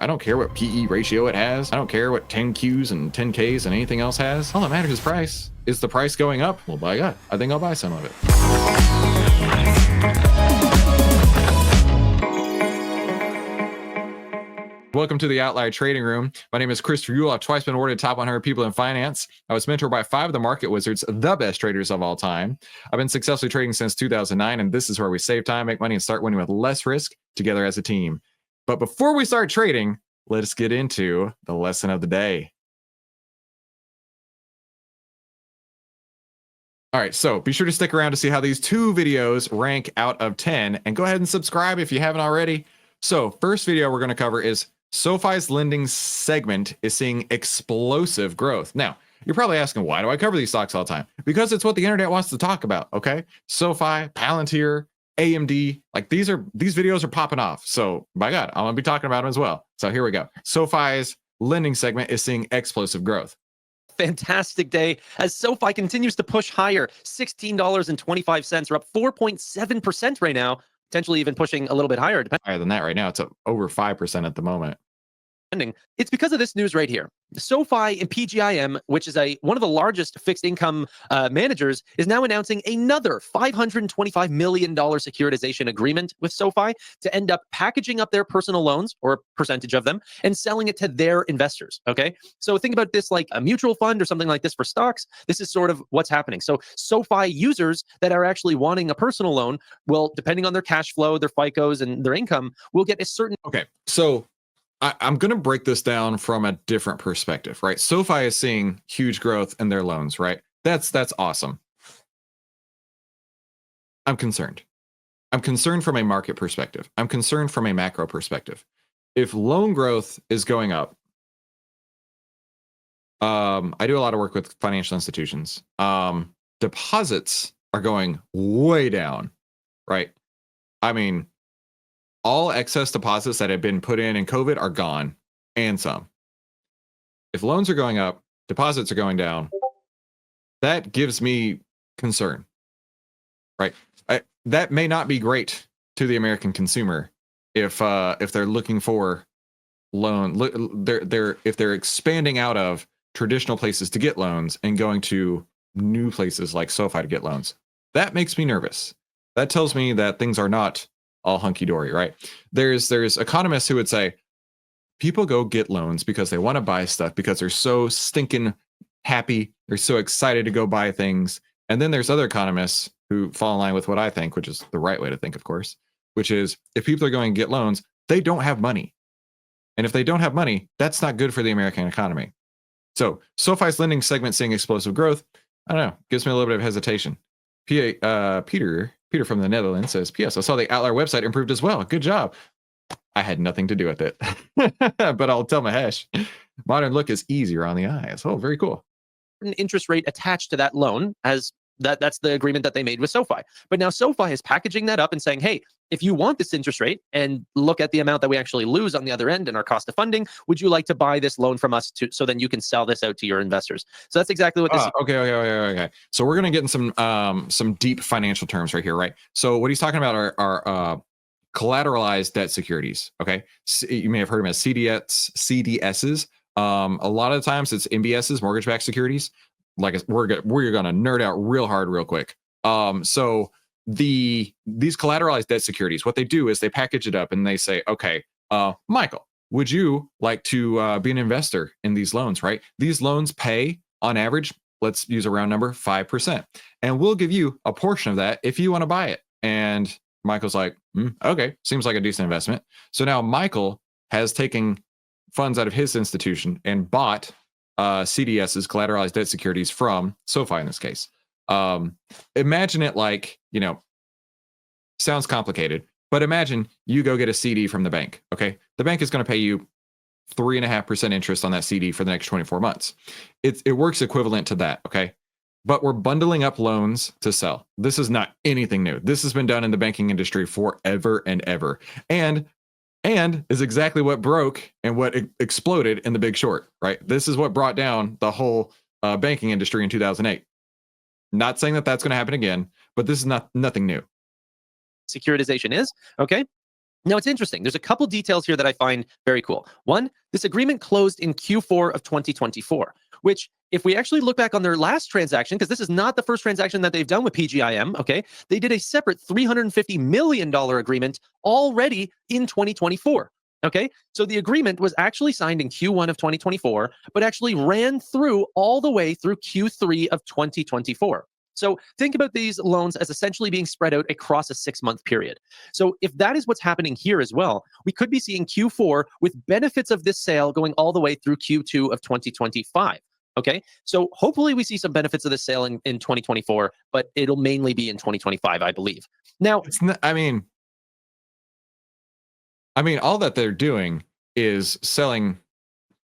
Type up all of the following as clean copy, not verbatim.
I don't care what PE ratio it has. I don't care what 10Qs and 10Ks and anything else has. All that matters is price. Is the price going up? Well, by God, I think I'll buy some of it. Welcome to the OVTLYR Trading Room. My name is Christopher Uhl. I've twice been awarded top 100 people in finance. I was mentored by 5 of the market wizards, the best traders of all time. I've been successfully trading since 2009, and this is where we save time, make money, and start winning with less risk together as a team. But before we start trading, let's get into the lesson of the day. All right, so be sure to stick around to see how these 2 videos rank out of 10, and go ahead and subscribe if you haven't already. So first video we're going to cover is SoFi's lending segment is seeing explosive growth. Now, you're probably asking, why do I cover these stocks all the time? Because it's what the internet wants to talk about, okay? SoFi, Palantir, AMD, like these videos are popping off. So by God, I'm going to be talking about them as well. So here we go. SoFi's lending segment is seeing explosive growth. Fantastic day as SoFi continues to push higher. $16.25. We're up 4.7% right now. Potentially even pushing a little bit higher. Higher than that right now. It's up over 5% at the moment. It's because of this news right here. SoFi and PGIM, which is one of the largest fixed income managers, is now announcing another $525 million securitization agreement with SoFi to end up packaging up their personal loans, or a percentage of them, and selling it to their investors. Okay, so think about this like a mutual fund or something like this for stocks. This is sort of what's happening. So SoFi users that are actually wanting a personal loan will, depending on their cash flow, their FICOs, and their income, will get a certain. Okay, so I'm going to break this down from a different perspective, right? SoFi is seeing huge growth in their loans, right? That's awesome. I'm concerned. I'm concerned from a market perspective. I'm concerned from a macro perspective. If loan growth is going up, I do a lot of work with financial institutions. Deposits are going way down, right? I mean, all excess deposits that have been put in COVID are gone, and some. If loans are going up, deposits are going down, that gives me concern, right? That may not be great to the American consumer if they're looking for loan. If they're expanding out of traditional places to get loans and going to new places like SoFi to get loans. That makes me nervous. That tells me that things are not all hunky-dory, right? There's economists who would say people go get loans because they want to buy stuff because they're so stinking happy, they're so excited to go buy things. And then there's other economists who fall in line with what I think, which is the right way to think, of course, which is if people are going to get loans, they don't have money. And if they don't have money, that's not good for the American economy. So SoFi's lending segment seeing explosive growth, I don't know, gives me a little bit of hesitation. Peter from the Netherlands says, P.S. I saw the OVTLYR website improved as well. Good job. I had nothing to do with it, but I'll tell Mahesh. Modern look is easier on the eyes. Oh, very cool. An interest rate attached to that loan, as that's the agreement that they made with SoFi. But now SoFi is packaging that up and saying, hey, if you want this interest rate and look at the amount that we actually lose on the other end and our cost of funding, would you like to buy this loan from us so then you can sell this out to your investors? So that's exactly what this is. Okay. So we're going to get in some deep financial terms right here, right? So what he's talking about are collateralized debt securities, okay? You may have heard them as CDSs. A lot of the times it's MBSs, mortgage-backed securities. Like we're going to nerd out real hard real quick. So these collateralized debt securities, what they do is they package it up and they say, okay, Michael, would you like to be an investor in these loans, right? These loans pay on average, let's use a round number, 5%. And we'll give you a portion of that if you want to buy it. And Michael's like, okay, seems like a decent investment. So now Michael has taken funds out of his institution and bought CDSs, collateralized debt securities, from SoFi in this case. Imagine it like, sounds complicated, but imagine you go get a CD from the bank, okay? The bank is going to pay you 3.5% interest on that CD for the next 24 months. It works equivalent to that, okay? But we're bundling up loans to sell. This is not anything new. This has been done in the banking industry forever and ever. And is exactly what broke and what exploded in The Big Short, right? This is what brought down the whole banking industry in 2008. Not saying that that's going to happen again, but this is nothing new. Securitization is, okay? Now, it's interesting. There's a couple details here that I find very cool. One, this agreement closed in Q4 of 2024, which, if we actually look back on their last transaction, because this is not the first transaction that they've done with PGIM, okay, they did a separate $350 million agreement already in 2024. Okay, so the agreement was actually signed in Q1 of 2024, but actually ran through all the way through Q3 of 2024. So think about these loans as essentially being spread out across a 6-month period. So if that is what's happening here as well, we could be seeing Q4 with benefits of this sale going all the way through Q2 of 2025. Okay, so hopefully we see some benefits of this sale in 2024, but it'll mainly be in 2025, I believe. Now, It's not, I mean, all that they're doing is selling.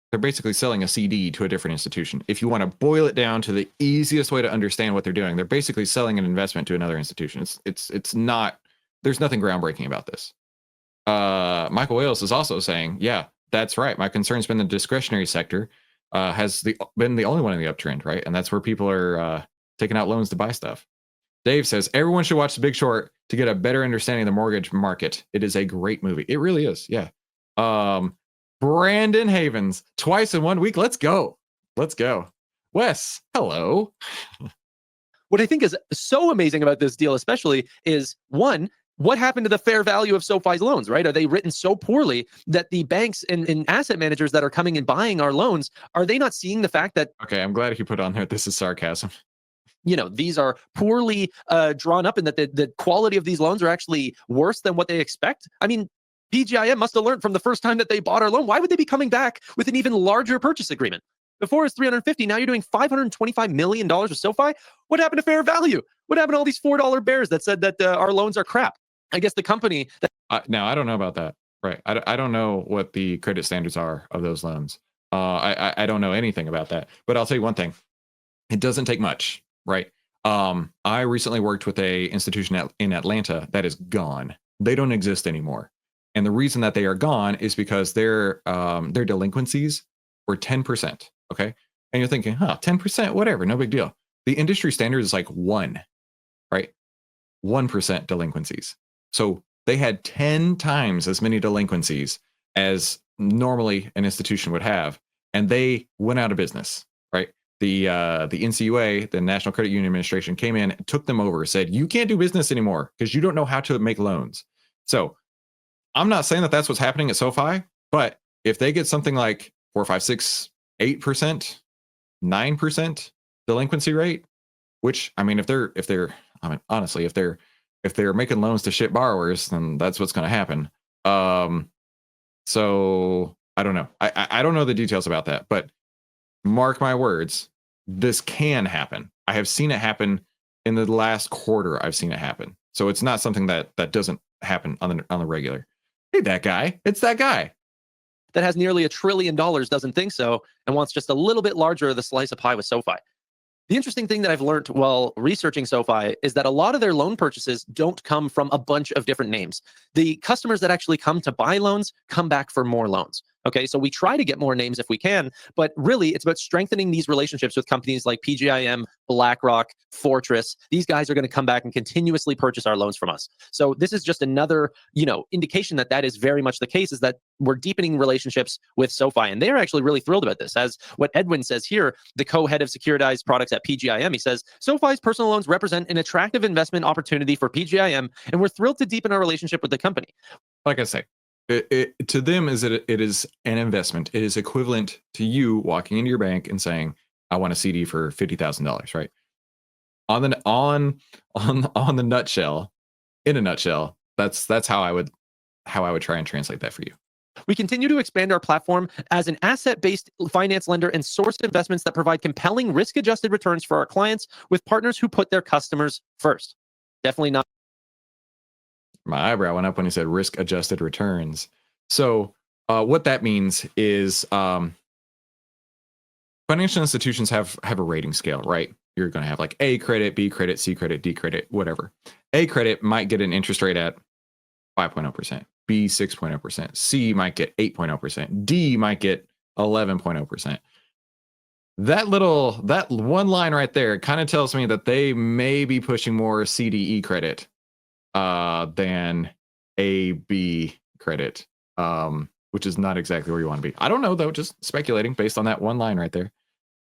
They're basically selling a CD to a different institution. If you want to boil it down to the easiest way to understand what they're doing, they're basically selling an investment to another institution. It's not. There's nothing groundbreaking about this. Michael Wales is also saying, yeah, that's right. My concern's been the discretionary sector has been the only one in the uptrend, right? And that's where people are taking out loans to buy stuff. Dave says everyone should watch The Big Short to get a better understanding of the mortgage market. It is a great movie. It really is. Yeah. Brandon Havens, twice in 1 week. Let's go. Let's go. Wes, hello. what I think is so amazing about this deal, especially, is one, what happened to the fair value of SoFi's loans, right? Are they written so poorly that the banks and asset managers that are coming and buying our loans, are they not seeing the fact that, Okay, I'm glad he put on there, this is sarcasm. these are poorly drawn up and that the quality of these loans are actually worse than what they expect? I mean, PGIM must have learned from the first time that they bought our loan. Why would they be coming back with an even larger purchase agreement? Before it's 350, now you're doing $525 million with SoFi. What happened to fair value? What happened to all these $4 bears that said that our loans are crap? I guess the company that Now, I don't know about that. Right. I don't know what the credit standards are of those loans. I don't know anything about that. But I'll tell you one thing. It doesn't take much, right? I recently worked with a institution in Atlanta that is gone. They don't exist anymore. And the reason that they are gone is because their delinquencies were 10%. Okay. And you're thinking, 10%, whatever, no big deal. The industry standard is like 1, right? 1% delinquencies. So they had 10 times as many delinquencies as normally an institution would have, and they went out of business, right? The NCUA, the National Credit Union Administration, came in, took them over, said, you can't do business anymore because you don't know how to make loans. So I'm not saying that that's what's happening at SoFi, but if they get something like 4, 5, 6, 8%, 9% delinquency rate, which, I mean, honestly, if they're making loans to shit borrowers, then that's what's going to happen. So I don't know. I don't know the details about that, but mark my words, this can happen. I have seen it happen in the last quarter. I've seen it happen. So it's not something that doesn't happen on the regular. Hey, that guy. It's that guy that has nearly $1 trillion doesn't think so and wants just a little bit larger of the slice of pie with SoFi. The interesting thing that I've learned while researching SoFi is that a lot of their loan purchases don't come from a bunch of different names. The customers that actually come to buy loans come back for more loans. Okay, so we try to get more names if we can, but really it's about strengthening these relationships with companies like PGIM, BlackRock, Fortress. These guys are going to come back and continuously purchase our loans from us. So this is just another, indication that is very much the case, is that we're deepening relationships with SoFi, and they're actually really thrilled about this. As what Edwin says here, the co-head of securitized products at PGIM, he says, SoFi's personal loans represent an attractive investment opportunity for PGIM, and we're thrilled to deepen our relationship with the company. Like I say, to them it is an investment. It is equivalent to you walking into your bank and saying, I want a CD for $50,000, right? On the nutshell, in a nutshell, that's how I would try and translate that for you. We continue to expand our platform as an asset-based finance lender and source investments that provide compelling risk-adjusted returns for our clients with partners who put their customers first. Definitely not. My eyebrow went up when he said risk-adjusted returns. So what that means is financial institutions have a rating scale, right? You're going to have like A credit, B credit, C credit, D credit, whatever. A credit might get an interest rate at 5.0%, B 6.0%, C might get 8.0%, D might get 11.0%. That one line right there kind of tells me that they may be pushing more CDE credit than A, B credit, which is not exactly where you want to be. I don't know, though, just speculating based on that one line right there.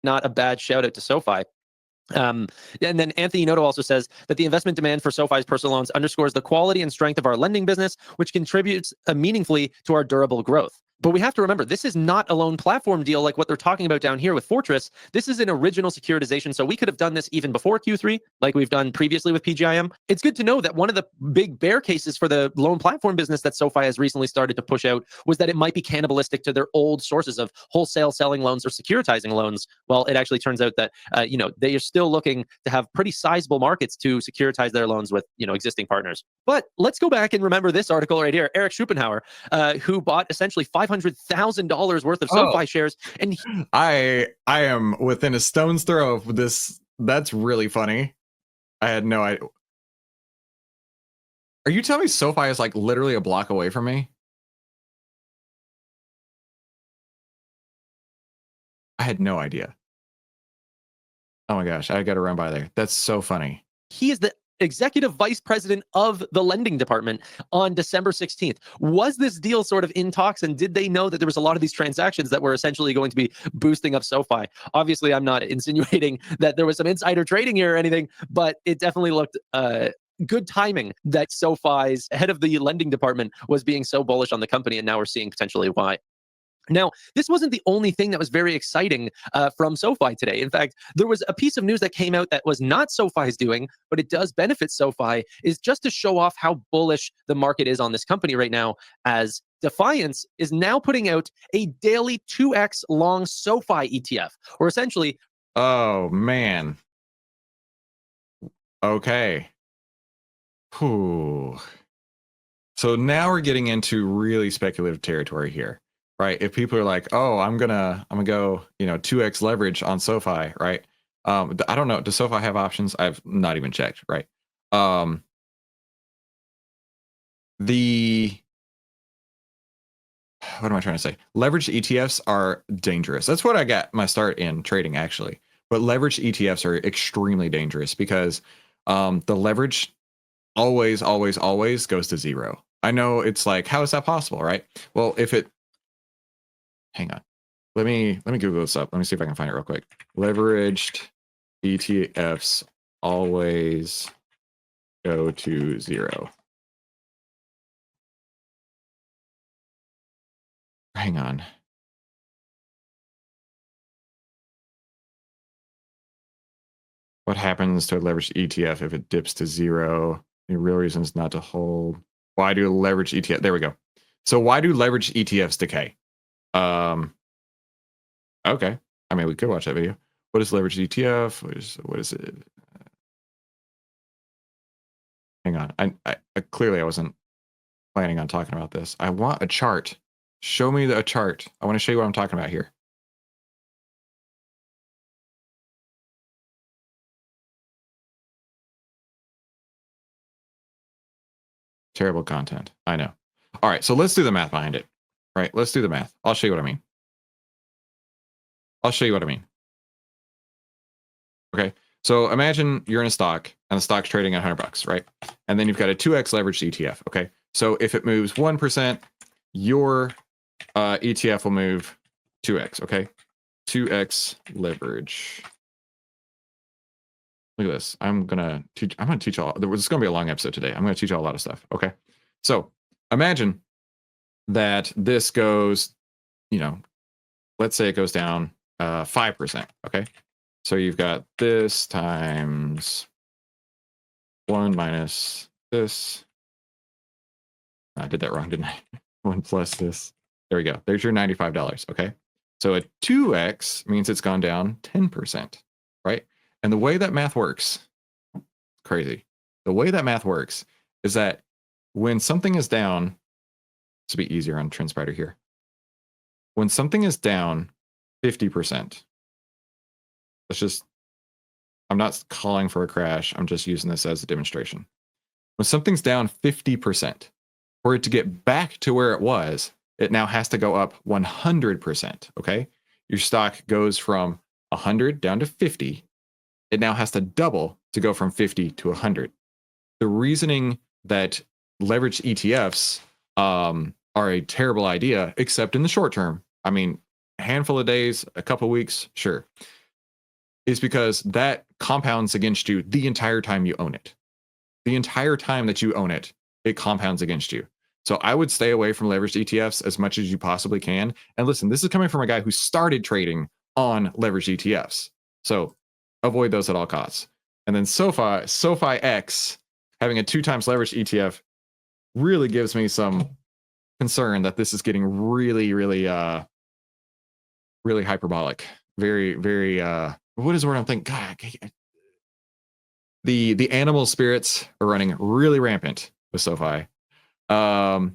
Not a bad shout out to SoFi. And then Anthony Noto also says that the investment demand for SoFi's personal loans underscores the quality and strength of our lending business, which contributes meaningfully to our durable growth. But we have to remember, this is not a loan platform deal like what they're talking about down here with Fortress. This is an original securitization. So we could have done this even before Q3, like we've done previously with PGIM. It's good to know that one of the big bear cases for the loan platform business that SoFi has recently started to push out was that it might be cannibalistic to their old sources of wholesale selling loans or securitizing loans. Well, it actually turns out that, they are still looking to have pretty sizable markets to securitize their loans with, existing partners. But let's go back and remember this article right here. Eric Schopenhauer, who bought essentially $500,000 worth of SoFi shares. And I am within a stone's throw of this. That's really funny. I had no idea. Are you telling me SoFi is like literally a block away from me? I had no idea. Oh my gosh, I got to run by there. That's so funny. He is the executive vice president of the lending department on December 16th. Was this deal sort of in talks, and did they know that there was a lot of these transactions that were essentially going to be boosting up SoFi? Obviously, I'm not insinuating that there was some insider trading here or anything, but it definitely looked good timing that SoFi's head of the lending department was being so bullish on the company, and now we're seeing potentially why. Now, this wasn't the only thing that was very exciting from SoFi today. In fact, there was a piece of news that came out that was not SoFi's doing, but it does benefit SoFi, is just to show off how bullish the market is on this company right now, as Defiance is now putting out a daily 2x long SoFi ETF, or essentially... Oh, man. Okay. Whew. So now we're getting into really speculative territory here. Right, if people are like, "Oh, I'm gonna go, 2x leverage on SoFi," right? I don't know. Does SoFi have options? I've not even checked. Right. The what am I trying to say? Leveraged ETFs are dangerous. That's what I got my start in trading, actually. But leveraged ETFs are extremely dangerous because the leverage always goes to zero. I know it's like, how is that possible, right? Well, hang on. Let me Google this up. Let me see if I can find it real quick. Leveraged ETFs always go to zero. Hang on. What happens to a leveraged ETF if it dips to zero? The real reasons not to hold. Why do leveraged ETF? There we go. So why do leveraged ETFs decay? Okay. I mean, we could watch that video. What is leveraged ETF? What is it? Hang on. I clearly I wasn't planning on talking about this. I want a chart. Show me a chart. I want to show you what I'm talking about here. Terrible content. I know. All right, so let's do the math behind it. Right, let's do the math. I'll show you what I mean. Okay, so imagine you're in a stock and the stock's trading at $100, right? And then you've got a 2x leveraged ETF. Okay, so if it moves 1%, your ETF will move 2x. Okay, 2x leverage. Look at this. I'm gonna teach all. This is gonna be a long episode today. I'm gonna teach you all a lot of stuff. Okay, so imagine that this goes, let's say it goes down 5%. Okay, so you've got this times 1 minus this. I did that wrong, didn't I? 1 plus this. There we go. There's your $95. Okay, so a 2x means it's gone down 10%, right? And the way that math works, crazy. The way that math works is that when something is down, this will be easier on TrendSpider here. When something is down 50%, I'm not calling for a crash. I'm just using this as a demonstration. When something's down 50%, for it to get back to where it was, it now has to go up 100%. Okay. Your stock goes from 100 down to 50. It now has to double to go from 50 to 100. The reasoning that leveraged ETFs are a terrible idea, except in the short term. I mean, a handful of days, a couple of weeks, sure. Is because that compounds against you the entire time you own it. The entire time that you own it, it compounds against you. So I would stay away from leveraged ETFs as much as you possibly can. And listen, this is coming from a guy who started trading on leveraged ETFs. So avoid those at all costs. And then SoFi X, having a 2 times leveraged ETF, really gives me some concern that this is getting really, really, really hyperbolic. Very, very, what is the word I'm thinking? God, the animal spirits are running really rampant with SoFi. That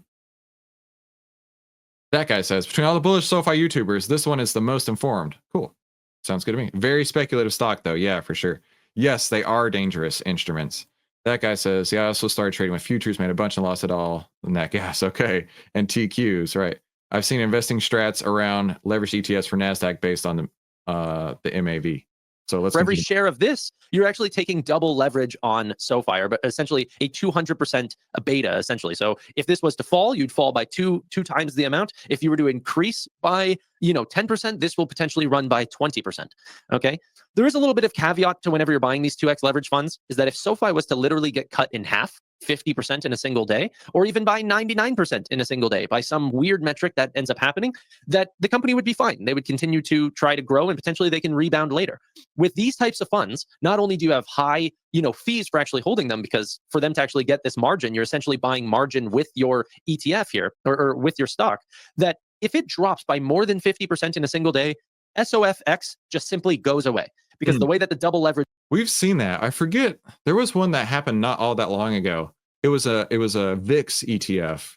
guy says, between all the bullish SoFi YouTubers, this one is the most informed. Cool. Sounds good to me. Very speculative stock, though. Yeah, for sure. Yes, they are dangerous instruments. That guy says, yeah, I also started trading with futures, made a bunch and lost it all in that gas. Okay. And TQs, right. I've seen investing strats around leveraged ETFs for NASDAQ based on the MAV. So let's for every share of this, you're actually taking double leverage on SoFi, or essentially a 200% beta, essentially. So if this was to fall, you'd fall by two times the amount. If you were to increase by 10%, this will potentially run by 20%. Okay. There is a little bit of caveat to whenever you're buying these 2x leverage funds, is that if SoFi was to literally get cut in half, 50% in a single day, or even by 99% in a single day, by some weird metric that ends up happening, that the company would be fine. They would continue to try to grow, and potentially they can rebound later. With these types of funds, not only do you have high, fees for actually holding them, because for them to actually get this margin, you're essentially buying margin with your ETF here, or with your stock, that if it drops by more than 50% in a single day, SOFX just simply goes away. Because the way that the double leverage, we've seen that. I forget, there was one that happened not all that long ago. It was a VIX ETF.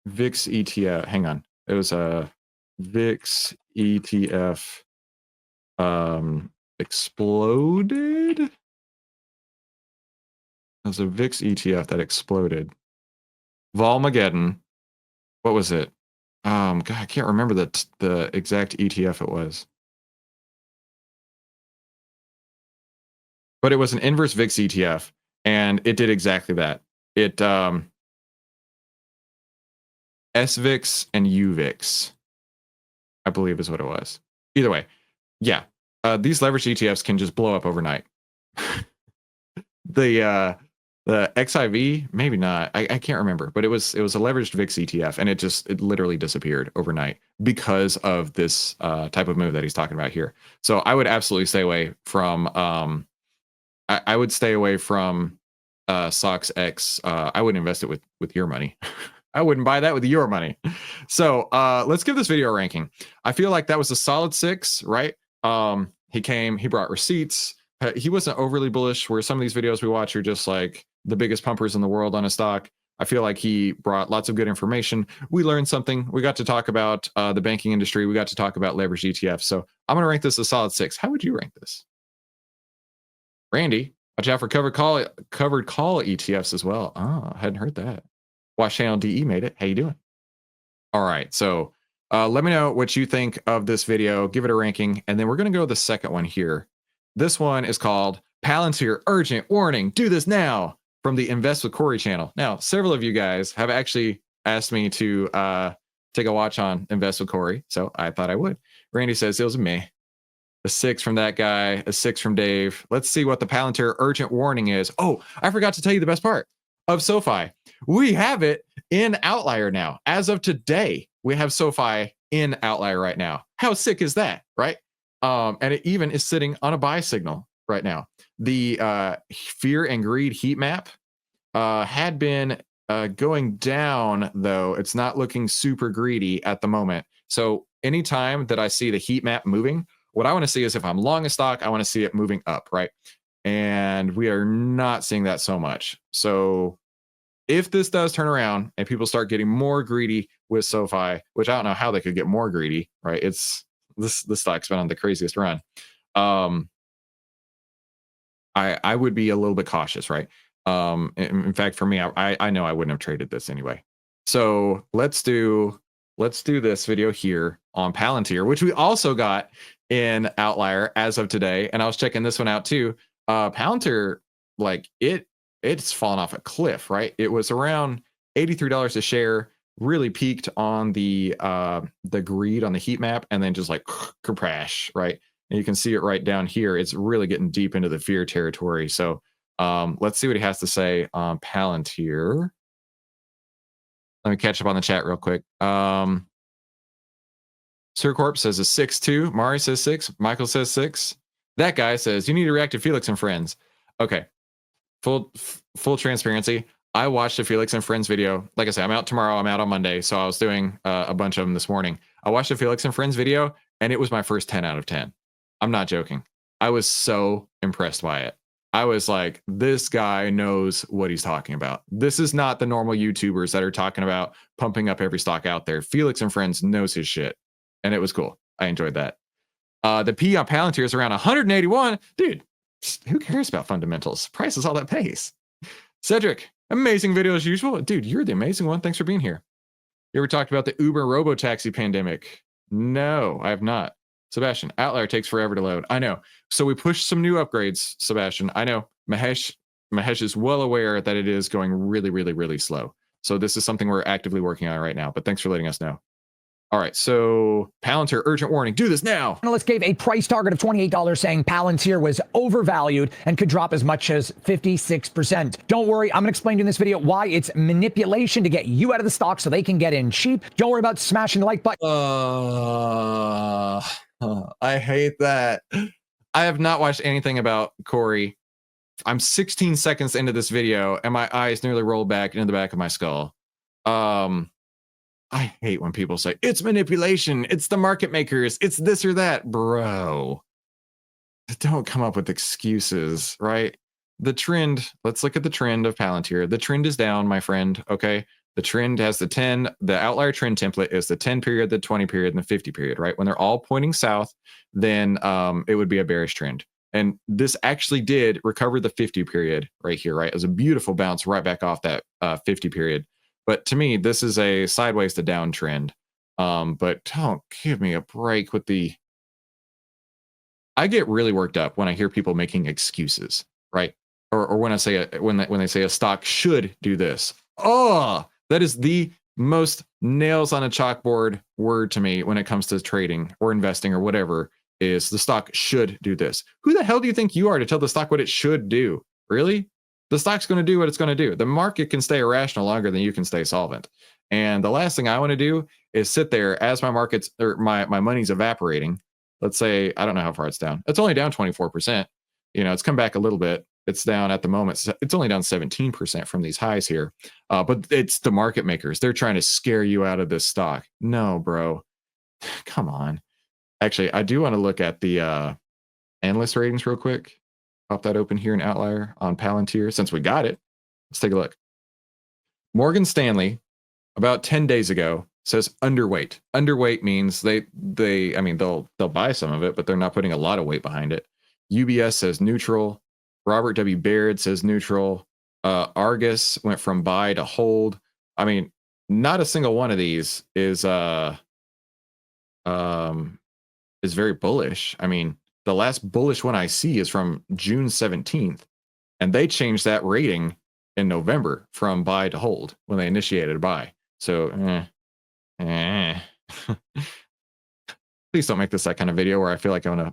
VIX ETF. Hang on. It was a VIX ETF exploded. It was a VIX ETF that exploded. Volmageddon. What was it? God, I can't remember the exact ETF it was. But it was an inverse VIX ETF, and it did exactly that. It SVIX and UVIX, I believe is what it was. Either way, yeah, these leveraged ETFs can just blow up overnight. The XIV, maybe not. I can't remember, but it was a leveraged VIX ETF, and it literally disappeared overnight because of this type of move that he's talking about here. So I would absolutely stay away from. I would stay away from SOX X. I wouldn't invest it with your money. I wouldn't buy that with your money. So let's give this video a ranking. I feel like that was a solid 6, right? He brought receipts. He wasn't overly bullish, where some of these videos we watch are just like the biggest pumpers in the world on a stock. I feel like he brought lots of good information. We learned something. We got to talk about the banking industry. We got to talk about leveraged ETFs. So I'm going to rank this a solid 6. How would you rank this? Randy, watch out for covered call ETFs as well. Oh, I hadn't heard that. Watch Channel DE made it. How you doing? All right. So let me know what you think of this video. Give it a ranking. And then we're going to go to the second one here. This one is called Palantir Urgent Warning. Do this now, from the Invest with Corey channel. Now, several of you guys have actually asked me to take a watch on Invest with Corey. So I thought I would. Randy says it was me. A 6 from that guy, a 6 from Dave. Let's see what the Palantir Urgent Warning is. Oh, I forgot to tell you the best part of SoFi. We have it in OVTLYR now. As of today, we have SoFi in OVTLYR right now. How sick is that, right? And it even is sitting on a buy signal right now. The fear and greed heat map had been going down, though. It's not looking super greedy at the moment. So anytime that I see the heat map moving, what I want to see is, if I'm long a stock, I want to see it moving up, right? And we are not seeing that so much. So if this does turn around and people start getting more greedy with SoFi, which I don't know how they could get more greedy, right? It's this stock's been on the craziest run. I would be a little bit cautious, right? In fact, for me, I know I wouldn't have traded this anyway. So let's do this video here on Palantir, which we also got in OVTLYR as of today. And I was checking this one out too. Palantir, like it's fallen off a cliff, right? It was around $83 a share, really peaked on the greed on the heat map, and then just like crash, right? And you can see it right down here. It's really getting deep into the fear territory. So let's see what he has to say on Palantir. Let me catch up on the chat real quick. Sir Corp says a 6-2. Mari says 6. Michael says 6. That guy says you need to react to Felix and Friends. Okay. Full transparency. I watched the Felix and Friends video. Like I said, I'm out tomorrow. I'm out on Monday. So I was doing a bunch of them this morning. I watched the Felix and Friends video, and it was my first 10 out of 10. I'm not joking. I was so impressed by it. I was like, this guy knows what he's talking about. This is not the normal YouTubers that are talking about pumping up every stock out there. Felix and Friends knows his shit. And it was cool. I enjoyed that. The P on Palantir is around 181. Dude, who cares about fundamentals? Price is all that pays. Cedric, amazing video as usual. Dude, you're the amazing one. Thanks for being here. You ever talked about the Uber robo-taxi pandemic? No, I have not. Sebastian, OVTLYR takes forever to load. I know. So we pushed some new upgrades, Sebastian. I know. Mahesh is well aware that it is going really, really, really slow. So this is something we're actively working on right now. But thanks for letting us know. All right, so Palantir, urgent warning, do this now. Analysts gave a price target of $28, saying Palantir was overvalued and could drop as much as 56%. Don't worry, I'm going to explain to you in this video why it's manipulation to get you out of the stock so they can get in cheap. Don't worry about smashing the like button. I hate that. I have not watched anything about Corey. I'm 16 seconds into this video, and my eyes nearly rolled back into the back of my skull. I hate when people say, it's manipulation, it's the market makers, it's this or that. Bro, don't come up with excuses, right? The trend, let's look at the trend of Palantir. The trend is down, my friend, okay? The trend has the 10, the OVTLYR trend template is the 10 period, the 20 period, and the 50 period, right? When they're all pointing south, then it would be a bearish trend. And this actually did recover the 50 period right here, right? It was a beautiful bounce right back off that 50 period. But to me, this is a sideways to downtrend. But don't give me a break with the... I get really worked up when I hear people making excuses, right? Or when I say when they say a stock should do this. Oh, that is the most nails on a chalkboard word to me when it comes to trading or investing or whatever. Is the stock should do this? Who the hell do you think you are to tell the stock what it should do? Really? The stock's going to do what it's going to do. The market can stay irrational longer than you can stay solvent. And the last thing I want to do is sit there as my markets or my money's evaporating. Let's say, I don't know how far it's down. It's only down 24%. You know, it's come back a little bit. It's down at the moment. It's only down 17% from these highs here. But it's the market makers. They're trying to scare you out of this stock. No, bro. Come on. Actually, I do want to look at the analyst ratings real quick. Pop that open here in OVTLYR on Palantir. Since we got it, let's take a look. Morgan Stanley, about 10 days ago, says underweight. Underweight means they'll buy some of it, but they're not putting a lot of weight behind it. UBS says neutral. Robert W. Baird says neutral. Argus went from buy to hold. I mean, not a single one of these is very bullish. I mean, the last bullish one I see is from June 17th, and they changed that rating in November from buy to hold when they initiated a buy. So, please don't make this that kind of video where I feel like I'm gonna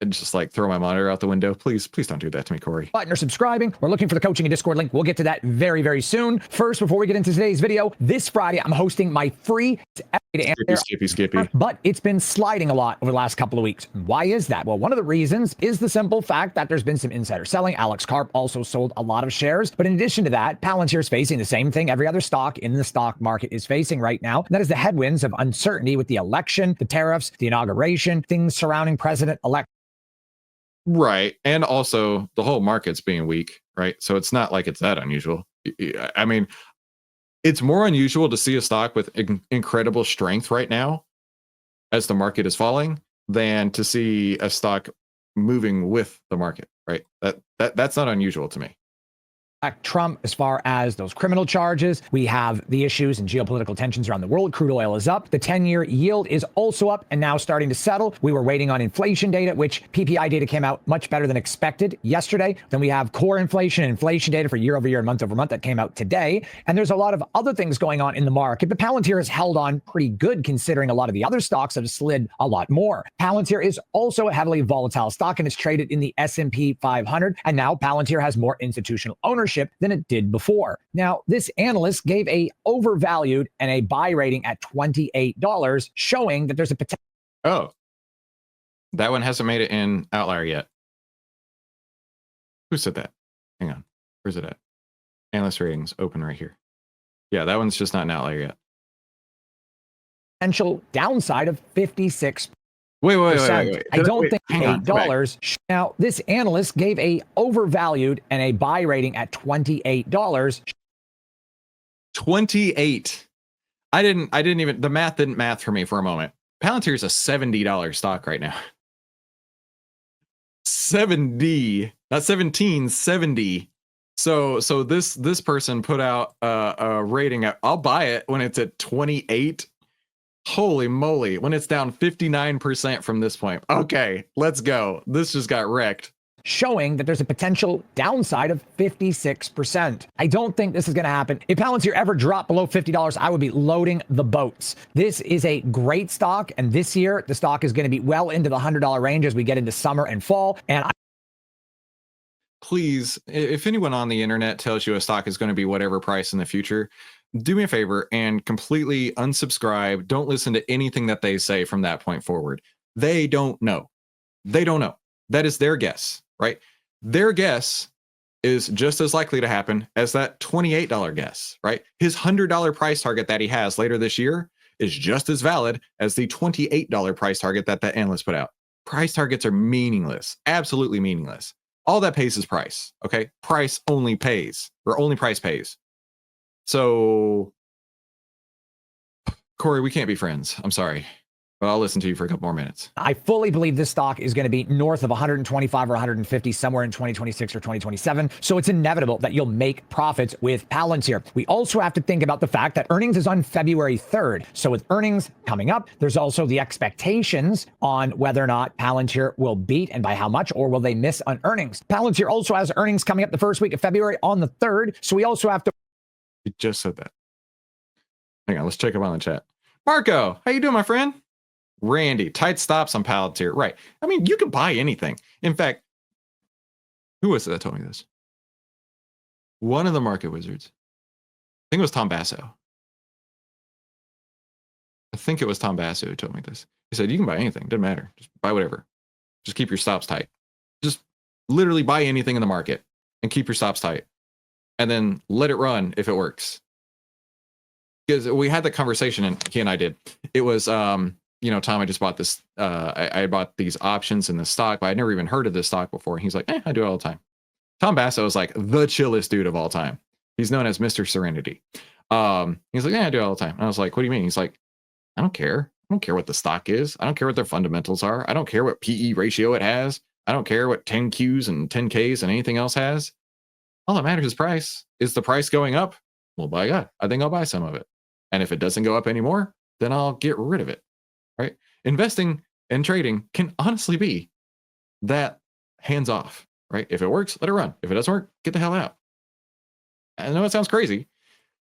just like throw my monitor out the window. Please don't do that to me, Corey. Button or subscribing. We're looking for the coaching and Discord link. We'll get to that very, very soon. First, before we get into today's video, this Friday, I'm hosting my free Skippy. But it's been sliding a lot over the last couple of weeks. Why is that? Well, one of the reasons is the simple fact that there's been some insider selling. Alex Karp also sold a lot of shares. But in addition to that, Palantir is facing the same thing every other stock in the stock market is facing right now. And that is the headwinds of uncertainty with the election, the tariffs, the inauguration, things surrounding president-elect. Right. And also the whole market's being weak, right? So it's not like it's that unusual. I mean, it's more unusual to see a stock with incredible strength right now as the market is falling than to see a stock moving with the market, right? That's not unusual to me. Trump as far as those criminal charges. We have the issues and geopolitical tensions around the world. Crude oil is up. The 10-year yield is also up and now starting to settle. We were waiting on inflation data, which PPI data came out much better than expected yesterday. Then we have core inflation and inflation data for year over year and month over month that came out today. And there's a lot of other things going on in the market. But Palantir has held on pretty good considering a lot of the other stocks have slid a lot more. Palantir is also a heavily volatile stock and it's traded in the S&P 500. And now Palantir has more institutional ownership than it did before. Now, this analyst gave a overvalued and a buy rating at $28, showing that there's a potential. Oh, that one hasn't made it in Outlier yet. Who said that? Hang on. Where's it at? Analyst ratings open right here. Yeah, that one's just not an Outlier yet. Potential downside of 56%. Wait. I don't think $8. Now, this analyst gave a overvalued and a buy rating at $28. 28. I didn't even, the math didn't math for me for a moment. Palantir is a $70 stock right now. 70, not 17, 70. So this person put out a rating at, I'll buy it when it's at 28. Holy moly, when it's down 59% from this point. Okay, let's go. This just got wrecked. Showing that there's a potential downside of 56%. I don't think this is going to happen. If Palantir ever dropped below $50, I would be loading the boats. This is a great stock, and this year, the stock is going to be well into the $100 range as we get into summer and fall. And please, if anyone on the internet tells you a stock is going to be whatever price in the future, do me a favor and completely unsubscribe. Don't listen to anything that they say from that point forward. They don't know. They don't know. That is their guess, right? Their guess is just as likely to happen as that $28 guess, right? His $100 price target that he has later this year is just as valid as the $28 price target that that analyst put out. Price targets are meaningless, absolutely meaningless. All that pays is price, okay? Price only pays, or only price pays. So, Corey, we can't be friends. I'm sorry, but I'll listen to you for a couple more minutes. I fully believe this stock is going to be north of 125 or 150 somewhere in 2026 or 2027. So it's inevitable that you'll make profits with Palantir. We also have to think about the fact that earnings is on February 3rd. So with earnings coming up, there's also the expectations on whether or not Palantir will beat and by how much, or will they miss on earnings. Palantir also has earnings coming up the first week of February on the 3rd. So we also have to. You just said that. Hang on, let's check him on the chat. Marco, how you doing, my friend? Randy, tight stops on Palantir. Right. I mean, you can buy anything. In fact, who was it that told me this? One of the market wizards. I think it was Tom Basso. I think it was Tom Basso who told me this. He said, you can buy anything. Doesn't matter. Just buy whatever. Just keep your stops tight. Just literally buy anything in the market and keep your stops tight. And then let it run if it works. Because we had that conversation, and he and I did. It was, Tom, I just bought this. I bought these options in the stock, but I'd never even heard of this stock before. He's like, I do it all the time. Tom Basso is like the chillest dude of all time. He's known as Mr. Serenity. He's like, I do it all the time. And I was like, what do you mean? He's like, I don't care. I don't care what the stock is. I don't care what their fundamentals are. I don't care what PE ratio it has. I don't care what 10 Qs and 10 Ks and anything else has. All that matters is price. Is the price going up? Well, by God, I think I'll buy some of it. And if it doesn't go up anymore, then I'll get rid of it, right? Investing and trading can honestly be that hands off, right? If it works, let it run. If it doesn't work, get the hell out. I know it sounds crazy,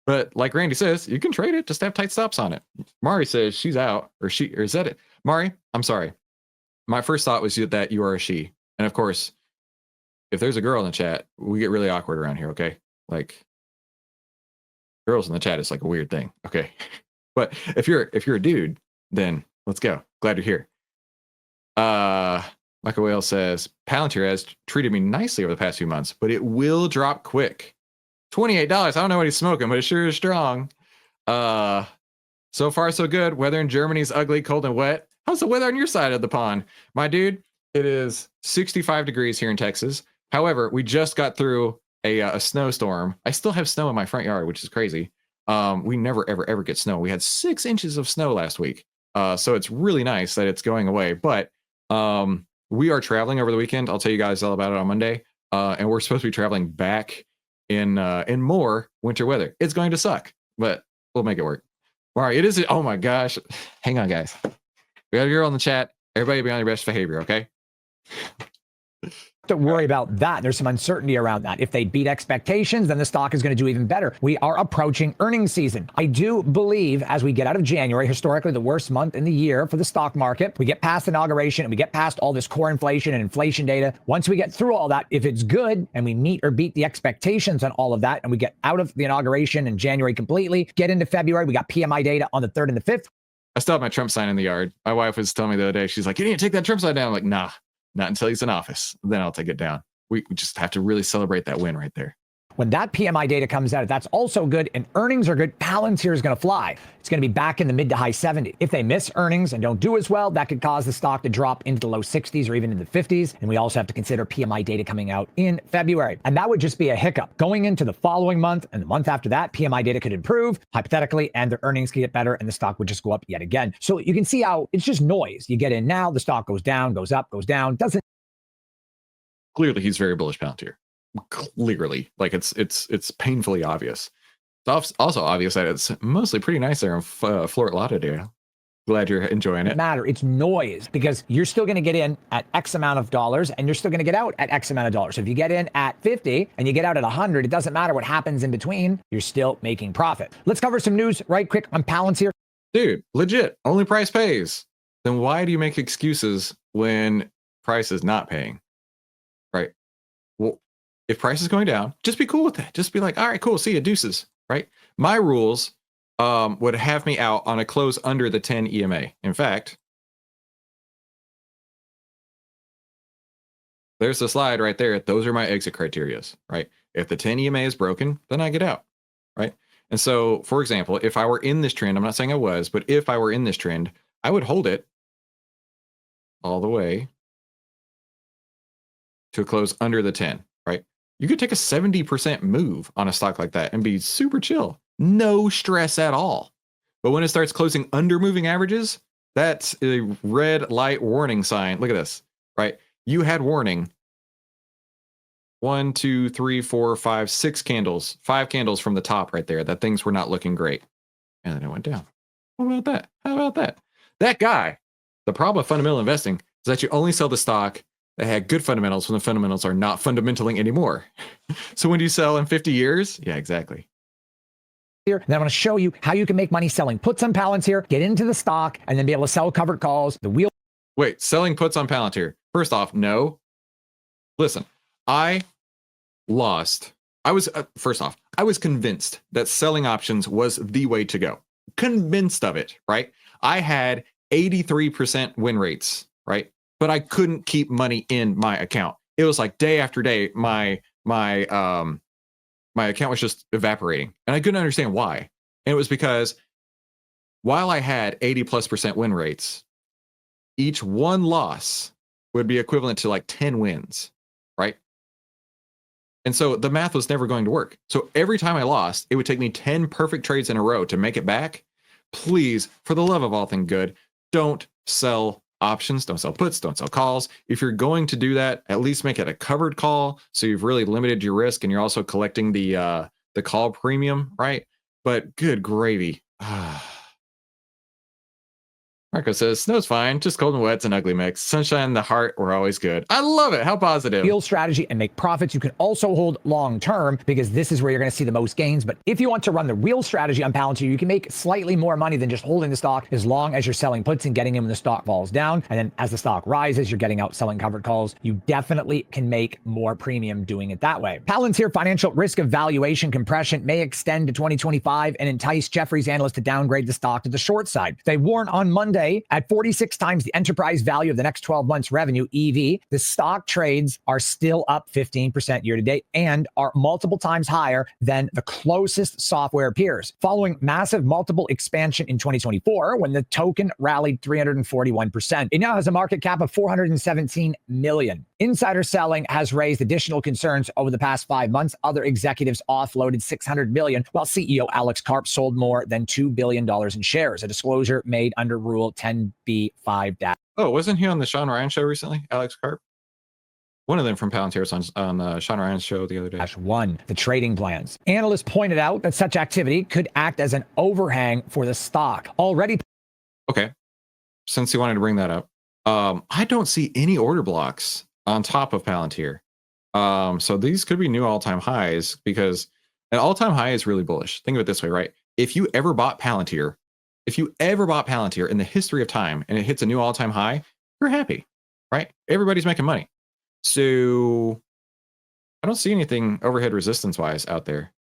but like Randy says, you can trade it, just have tight stops on it. Mari says she's out, or is that it? Mari, I'm sorry. My first thought was that you are a she. And of course, if there's a girl in the chat, we get really awkward around here, okay? Like, girls in the chat is like a weird thing, okay? But if you're a dude, then let's go. Glad you're here. Michael Whale says, Palantir has treated me nicely over the past few months, but it will drop quick. $28. I don't know what he's smoking, but it sure is strong. So far, so good. Weather in Germany is ugly, cold, and wet. How's the weather on your side of the pond? My dude, it is 65 degrees here in Texas. However, we just got through a snowstorm. I still have snow in my front yard, which is crazy. We never, ever get snow. We had 6 inches of snow last week. So it's really nice that it's going away. But we are traveling over the weekend. I'll tell you guys all about it on Monday. And we're supposed to be traveling back in more winter weather. It's going to suck, but we'll make it work. All right, it is. Oh my gosh. Hang on, guys. We got a girl in the chat. Everybody be on your best behavior, okay? To worry about that. There's some uncertainty around that. If they beat expectations, then the stock is going to do even better. We are approaching earnings season. I do believe as we get out of January, historically the worst month in the year for the stock market, we get past inauguration and we get past all this core inflation and inflation data. Once we get through all that, if it's good and we meet or beat the expectations on all of that, and we get out of the inauguration in January completely, get into February, we got PMI data on the 3rd and the 5th. I still have my Trump sign in the yard. My wife was telling me the other day, she's like, you need to take that Trump sign down. I'm like, nah, not until he's in office. Then I'll take it down. We just have to really celebrate that win right there. When that PMI data comes out, if that's also good and earnings are good, Palantir is going to fly. It's going to be back in the mid to high 70s. If they miss earnings and don't do as well, that could cause the stock to drop into the low 60s or even into the 50s. And we also have to consider PMI data coming out in February. And that would just be a hiccup. Going into the following month and the month after that, PMI data could improve, hypothetically, and their earnings could get better and the stock would just go up yet again. So you can see how it's just noise. You get in now, the stock goes down, goes up, goes down, doesn't. Clearly, he's very bullish Palantir. Clearly, like it's painfully obvious. It's also obvious that it's mostly pretty nice there in Fort Lauderdale. Glad you're enjoying it. Matter. It's noise because you're still going to get in at X amount of dollars and you're still going to get out at X amount of dollars. So if you get in at 50 and you get out at 100, it doesn't matter what happens in between. You're still making profit. Let's cover some news right quick on Palantir. Dude, legit. Only price pays. Then why do you make excuses when price is not paying? Right. Well, if price is going down, just be cool with that. Just be like, all right, cool. See you, deuces. Right. My rules would have me out on a close under the 10 EMA. In fact, there's the slide right there. Those are my exit criterias, right? If the 10 EMA is broken, then I get out, right? And so, for example, if I were in this trend, I'm not saying I was, but if I were in this trend, I would hold it all the way to a close under the 10, right? You could take a 70% move on a stock like that and be super chill. No stress at all. But when it starts closing under moving averages, that's a red light warning sign. Look at this, right? You had warning 1, 2, 3, 4, 5, 6 candles, 5 candles from the top right there that things were not looking great. And then it went down. How about that? How about that? That guy, the problem with fundamental investing is that you only sell the stock that had good fundamentals when the fundamentals are not fundamentaling anymore. So when do you sell in 50 years? Yeah, exactly. Here, and I'm going to show you how you can make money selling puts on Palantir, get into the stock, and then be able to sell covered calls. The wheel. Wait, selling puts on Palantir. First off, no. Listen, I lost. I was first off, I was convinced that selling options was the way to go. Convinced of it, right? I had 83% win rates, right? But I couldn't keep money in my account. It was like day after day, my account was just evaporating, and I couldn't understand why. And it was because while I had 80+% win rates, each one loss would be equivalent to like 10 wins, right? And so the math was never going to work. So every time I lost, it would take me 10 perfect trades in a row to make it back. Please, for the love of all things good, don't sell options, don't sell puts, don't sell calls. If you're going to do that, at least make it a covered call, so you've really limited your risk and you're also collecting the call premium, right? But good gravy. Marco says, snow's fine, just cold and wet's an ugly mix. Sunshine and the heart were always good. I love it. How positive. Field strategy and make profits. You can also hold long term because this is where you're going to see the most gains. But if you want to run the real strategy on Palantir, you can make slightly more money than just holding the stock as long as you're selling puts and getting in when the stock falls down. And then as the stock rises, you're getting out selling covered calls. You definitely can make more premium doing it that way. Palantir financial risk of valuation compression may extend to 2025 and entice Jefferies analysts to downgrade the stock to the short side. They warn on Monday at 46 times the enterprise value of the next 12 months revenue, EV, the stock trades are still up 15% year to date and are multiple times higher than the closest software peers. Following massive multiple expansion in 2024, when the token rallied 341%, it now has a market cap of 417 million. Insider selling has raised additional concerns over the past 5 months. Other executives offloaded $600 million, while CEO Alex Karp sold more than $2 billion in shares, a disclosure made under Rule 10b-5. Oh, wasn't he on the Sean Ryan show recently, Alex Karp? One of them from Palantir on Sean Ryan's show the other day. -1, the trading plans. Analysts pointed out that such activity could act as an overhang for the stock. Already. Okay. Since you wanted to bring that up, I don't see any order blocks on top of Palantir. So these could be new all-time highs, because an all-time high is really bullish. Think of it this way, right? If you ever bought Palantir in the history of time and it hits a new all-time high, you're happy, right? Everybody's making money. So I don't see anything overhead resistance wise out there.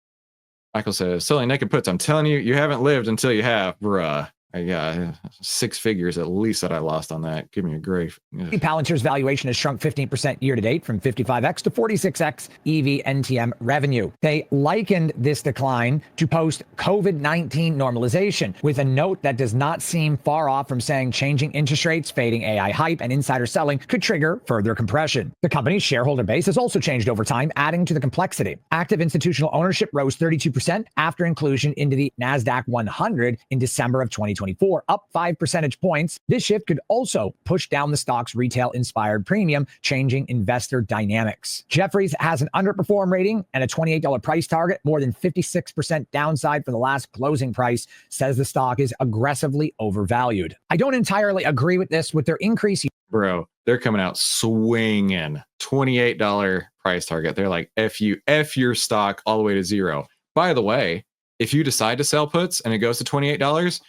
Michael says, selling naked puts. I'm telling you, you haven't lived until you have, bruh. I got 6 figures at least that I lost on that. Give me a grave. Palantir's valuation has shrunk 15% year to date, from 55x to 46x EV NTM revenue. They likened this decline to post-COVID-19 normalization, with a note that does not seem far off from saying changing interest rates, fading AI hype, and insider selling could trigger further compression. The company's shareholder base has also changed over time, adding to the complexity. Active institutional ownership rose 32% after inclusion into the NASDAQ 100 in December of 2024, up 5 percentage points. This shift could also push down the stock's retail-inspired premium, changing investor dynamics. Jefferies has an underperform rating and a $28 price target, more than 56% downside for the last closing price, says the stock is aggressively overvalued. I don't entirely agree with this. With their increase, Bro, they're coming out swinging. $28 price target. They're like, F your stock all the way to zero. By the way, if you decide to sell puts and it goes to $28,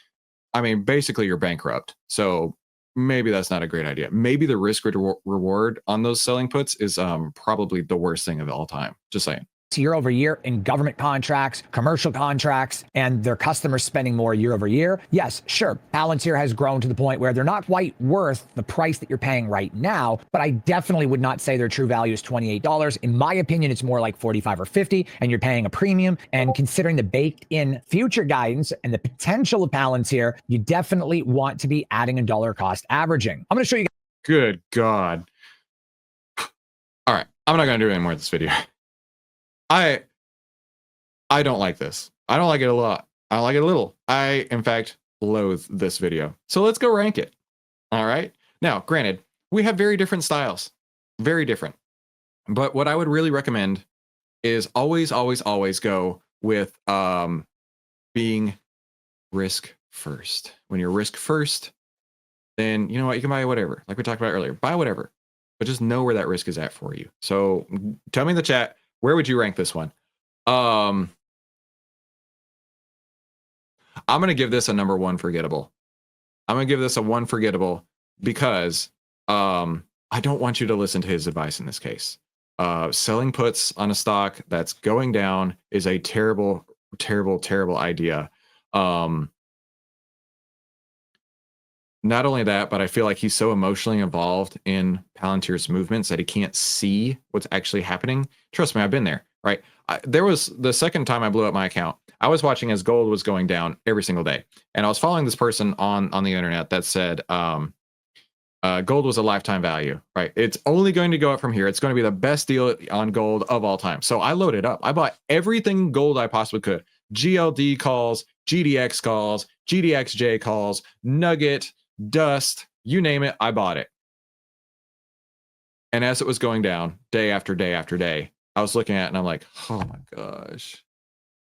I mean, basically you're bankrupt. So maybe that's not a great idea. Maybe the risk reward on those selling puts is probably the worst thing of all time. Just saying. year over year in government contracts, commercial contracts, and their customers spending more year over year. Yes, sure, Palantir has grown to the point where they're not quite worth the price that you're paying right now, but I definitely would not say their true value is $28. In my opinion, it's more like 45 or 50, and you're paying a premium. And considering the baked in future guidance and the potential of Palantir, you definitely want to be adding a dollar cost averaging. I'm going to show you. Good God. All right, I'm not going to do any more of this video. I don't like this. I don't like it a lot. I don't like it a little. I, in fact, loathe this video. So let's go rank it. All right. Now, granted, we have very different styles. Very different. But what I would really recommend is always go with being risk first. When you're risk first, then you know what? You can buy whatever. Like we talked about earlier. Buy whatever. But just know where that risk is at for you. So tell me in the chat, where would you rank this one? I'm going to give this a number 1 forgettable. I'm going to give this a 1 forgettable because I don't want you to listen to his advice in this case. Selling puts on a stock that's going down is a terrible, terrible, terrible idea. Not only that, but I feel like he's so emotionally involved in Palantir's movements that he can't see what's actually happening. Trust me, I've been there, right? There was the second time I blew up my account. I was watching as gold was going down every single day. And I was following this person on the internet that said gold was a lifetime value, right? It's only going to go up from here. It's going to be the best deal on gold of all time. So I loaded up. I bought everything gold I possibly could. GLD calls, GDX calls, GDXJ calls, Nugget, Dust, you name it, I bought it. And as it was going down day after day after day, I was looking at it and I'm like, oh my gosh,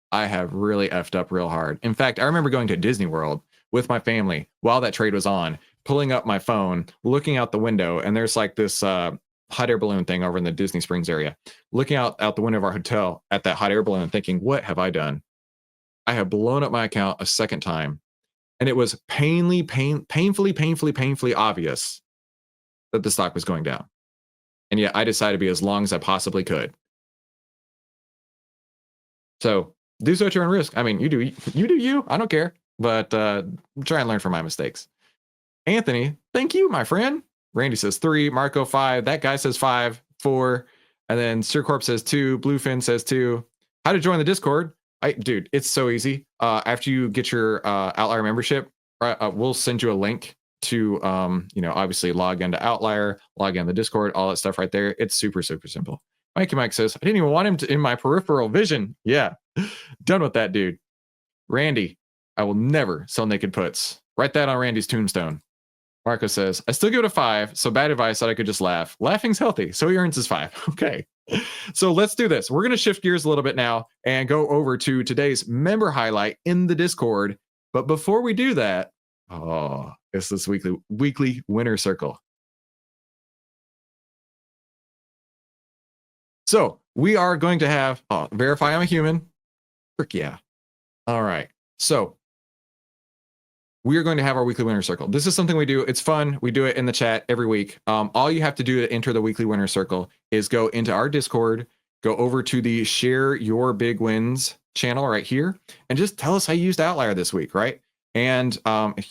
I have really effed up real hard. In fact, I remember going to Disney World with my family while that trade was on, pulling up my phone, looking out the window, and there's like this hot air balloon thing over in the Disney Springs area, looking out the window of our hotel at that hot air balloon and thinking, what have I done? I have blown up my account a second time. And it was painfully obvious that the stock was going down. And yet I decided to be as long as I possibly could. So do such your own risk. I mean, you do you. I don't care. But try and learn from my mistakes. Anthony, thank you, my friend. Randy says 3, Marco 5. That guy says 5, 4. And then Sir Corp says 2. Bluefin says 2. How to join the Discord? Dude, it's so easy. After you get your OVTLYR membership, we'll send you a link to, obviously log into OVTLYR, log into the Discord, all that stuff right there. It's super, super simple. Mikey Mike says, I didn't even want him in my peripheral vision. Yeah, done with that, dude. Randy, I will never sell naked puts. Write that on Randy's tombstone. Marco says, I still give it a 5. So bad advice that I could just laugh. Laughing's healthy. So he earns his 5. Okay. So let's do this. We're going to shift gears a little bit now and go over to today's member highlight in the Discord. But before we do that, it's this weekly winner circle. So we are going to have verify I'm a human. Frick yeah. All right. So we are going to have our weekly winner circle. This is something we do. It's fun. We do it in the chat every week. All you have to do to enter the weekly winner circle is go into our Discord, go over to the share your big wins channel right here, and just tell us how you used OVTLYR this week, right? And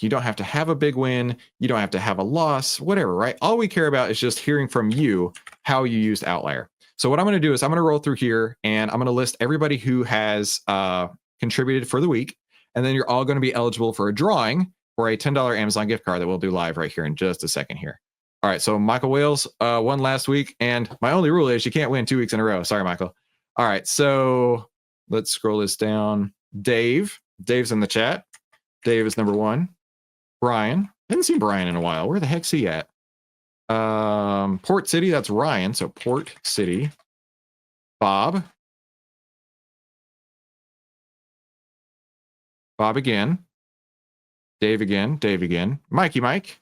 you don't have to have a big win. You don't have to have a loss, whatever, right? All we care about is just hearing from you how you used OVTLYR. So what I'm going to do is I'm going to roll through here and I'm going to list everybody who has contributed for the week. And then you're all going to be eligible for a drawing for a $10 Amazon gift card that we'll do live right here in just a second here. All right, so Michael Wales won last week, and my only rule is you can't win 2 weeks in a row. Sorry, Michael. All right, so let's scroll this down. Dave's in the chat. Dave is number 1. Brian, haven't seen Brian in a while. Where the heck's he at? Port City, that's Ryan, so Port City. Bob again. Dave again. Mikey Mike.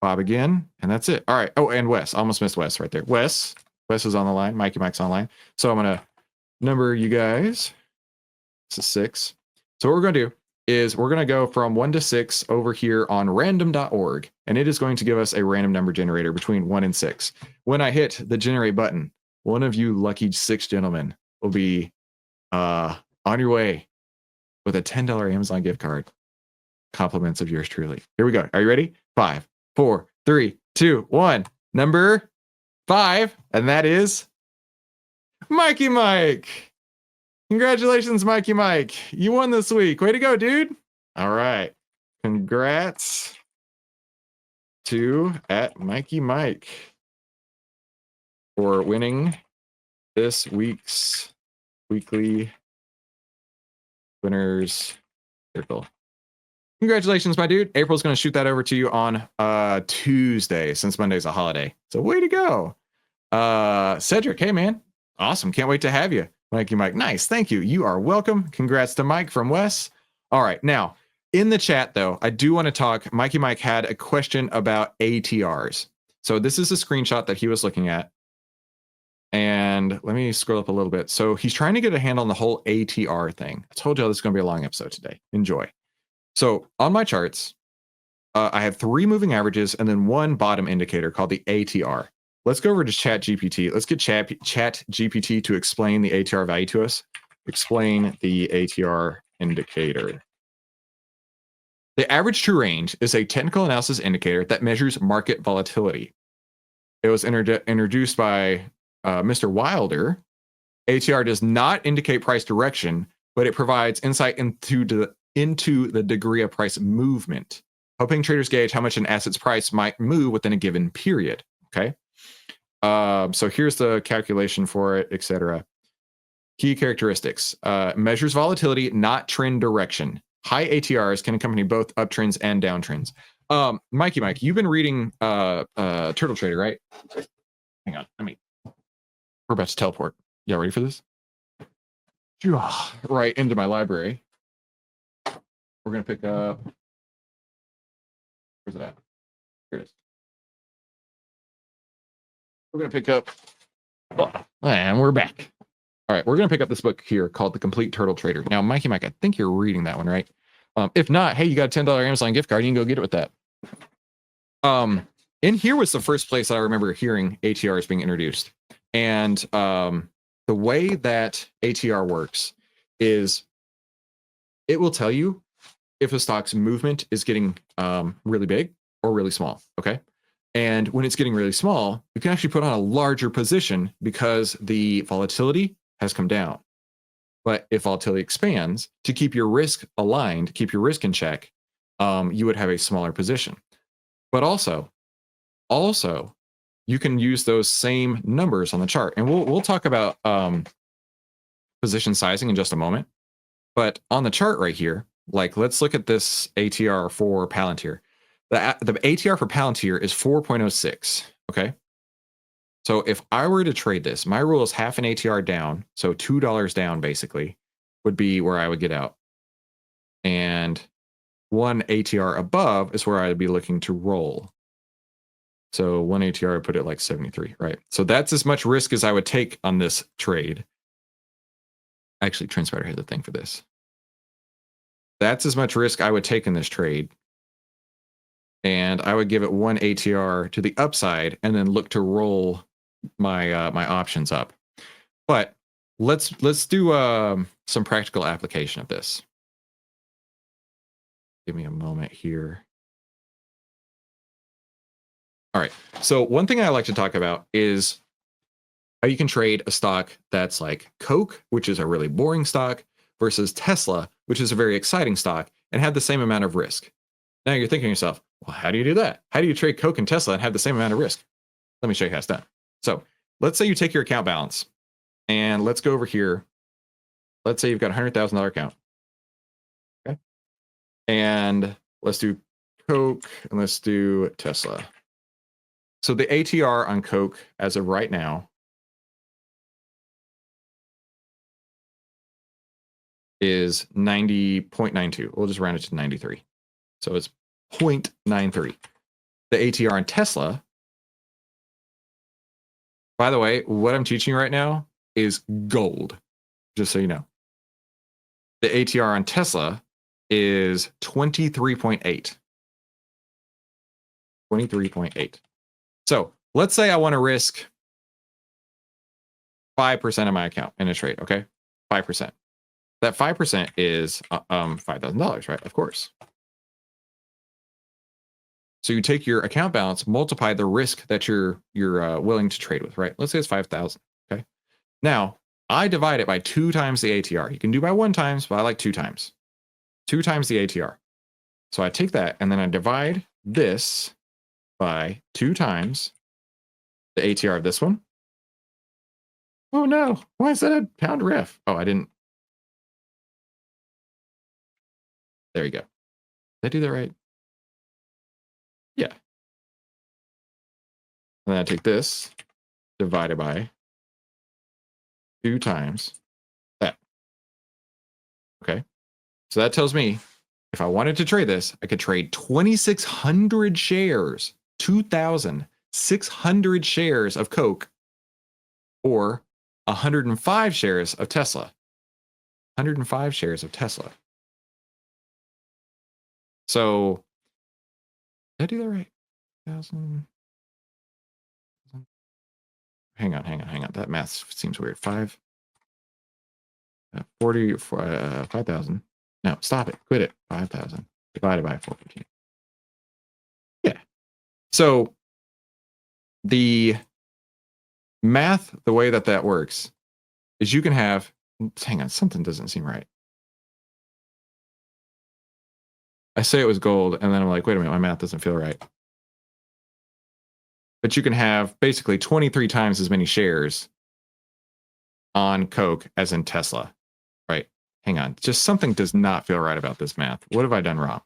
Bob again. And that's it. All right. Oh, and Wes. Almost missed Wes right there. Wes is on the line. Mikey Mike's online. So I'm going to number you guys. This is 6. So what we're going to do is we're going to go from 1 to 6 over here on random.org. And it is going to give us a random number generator between 1 and 6. When I hit the generate button, one of you lucky 6 gentlemen will be on your way with a $10 Amazon gift card. Compliments of yours truly. Here we go. Are you ready? 5, 4, 3, 2, 1. Number 5, and that is Mikey Mike. Congratulations, Mikey Mike. You won this week. Way to go, dude. All right. Congrats to @Mikey Mike for winning this week's weekly winners circle. Congratulations, my dude. April's going to shoot that over to you on Tuesday, since Monday's a holiday. So way to go. Cedric, hey, man. Awesome. Can't wait to have you. Mikey Mike. Nice. Thank you. You are welcome. Congrats to Mike from Wes. All right. Now, in the chat, though, I do want to talk. Mikey Mike had a question about ATRs. So this is a screenshot that he was looking at. And let me scroll up a little bit. So he's trying to get a handle on the whole ATR thing. I told you this is going to be a long episode today. Enjoy. So on my charts, I have 3 moving averages and then 1 bottom indicator called the ATR. Let's go over to ChatGPT. Let's get ChatGPT to explain the ATR value to us. Explain the ATR indicator. The average true range is a technical analysis indicator that measures market volatility. It was introduced by Mr. Wilder. ATR does not indicate price direction, but it provides insight into the degree of price movement, helping traders gauge how much an asset's price might move within a given period. Okay. So here's the calculation for it, etc. Key characteristics. Measures volatility, not trend direction. High ATRs can accompany both uptrends and downtrends. Mikey Mike, you've been reading Turtle Trader, right? Hang on. We're about to teleport. Y'all ready for this? Right into my library. We're going to pick up. Where's it at? Here it is. We're going to pick up. And we're back. All right. We're going to pick up this book here called The Complete Turtle Trader. Now, Mikey Mike, I think you're reading that one, right? If not, hey, you got a $10 Amazon gift card. You can go get it with that. In here was the first place I remember hearing ATRs being introduced. And the way that ATR works is it will tell you if a stock's movement is getting really big or really small, okay? And when it's getting really small, you can actually put on a larger position because the volatility has come down. But if volatility expands, to keep your risk aligned, keep your risk in check, you would have a smaller position. But also, you can use those same numbers on the chart. And we'll talk about position sizing in just a moment. But on the chart right here, like let's look at this ATR for Palantir. The ATR for Palantir is 4.06. Okay. So if I were to trade this, my rule is half an ATR down. So $2 down basically would be where I would get out. And 1 ATR above is where I'd be looking to roll. So 1 ATR, I put it like 73, right? So that's as much risk as I would take on this trade. Actually, TrendSpider has a thing for this. That's as much risk I would take in this trade. And I would give it 1 ATR to the upside and then look to roll my my options up. But let's do some practical application of this. Give me a moment here. All right. So one thing I like to talk about is how you can trade a stock that's like Coke, which is a really boring stock, versus Tesla, which is a very exciting stock, and have the same amount of risk. Now you're thinking to yourself, well, how do you do that? How do you trade Coke and Tesla and have the same amount of risk? Let me show you how it's done. So let's say you take your account balance and let's go over here. Let's say you've got a $100,000 account. Okay. And let's do Coke and let's do Tesla. So the ATR on Coke as of right now is 90.92. We'll just round it to 93. So it's 0.93. The ATR on Tesla, by the way, what I'm teaching you right now is gold, just so you know. The ATR on Tesla is 23.8. 23.8. So let's say I want to risk 5% of my account in a trade, okay? 5%. That 5% is $5,000, right? Of course. So you take your account balance, multiply the risk that you're willing to trade with, right? Let's say it's 5,000. Okay. Now I divide it by 2 times the ATR. You can do by 1 times, but I like 2 times. 2 times the ATR. So I take that and then I divide this by 2 times the ATR of this one. Oh no! Why is that a pound ref? Oh, I didn't. There you go. Did I do that right? Yeah. And then I take this divided by 2 times that. Okay. So that tells me if I wanted to trade this, I could trade 2,600 shares, 2,600 shares of Coke, or 105 shares of Tesla. 105 shares of Tesla. So did I do that right? 1,000. Hang on. That math seems weird. 5,000. No, stop it. Quit it. 5,000 divided by 415. Yeah. So the math, the way that works is you can have, hang on, something doesn't seem right. I say it was gold, and then I'm like, wait a minute, my math doesn't feel right. But you can have basically 23 times as many shares on Coke as in Tesla, right? Hang on, just something does not feel right about this math. What have I done wrong?